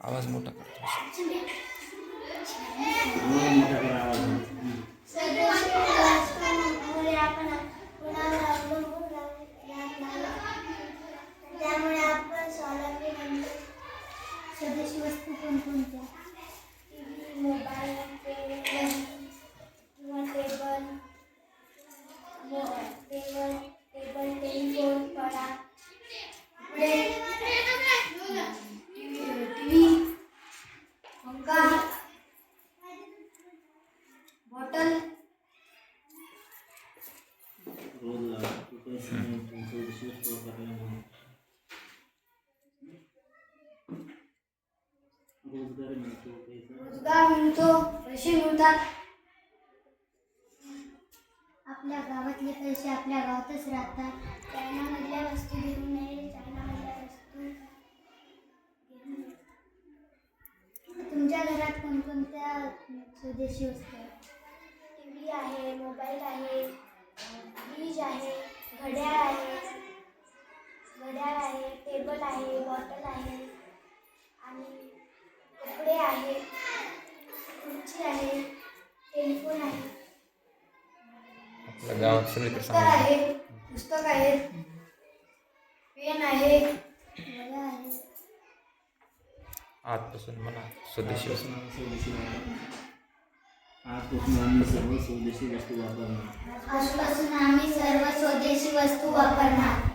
आवाज मोठा करतो. मोठा करा आवाज. स्वदेशी वस्तूंमुळे आपण कुणावर अवलंबून राहत नाही. त्यामुळे आपण स्वावलंबी बनतो. स्वदेशी वस्तू कोणकोणत्या? टीव्ही, मोबाईल, टेबल किंवा टेलिफोन, फळा, टीव्ही, पंखा, बॉटल. रोज स्वदेशी वस्तू वापरल्यामुळे रोजगार मिळतो, रोजगार मिळतो, पैसे मिळतात. आपल्या गावातले पैसे आपल्या गावातच राहतात. चायनामधल्या वस्तू घेऊ नये. चायनामधल्या वस्तू घेऊ नये. तुमच्या घरात कोणकोणत्या स्वदेशी वस्तू आहेत? टीव्ही आहे, मोबाईल आहे, फ्रीज आहे, घड्याळ आहे, टेबल आहे, बॉटल आहे आणि कपडे आहे, खुर्ची आहे, टेलिफोन आहे, आपल्या गावात सगळीकडे दप्तर सामान आहे, पुस्तक आहे, पेन आहे, वह्या आहे. आजपासून म्हणा स्वदेशी वस्तू. आजपासून आम्ही सर्व स्वदेशी वस्तू वापरणार. आजपासून आम्ही सर्व स्वदेशी वस्तू वापरणार.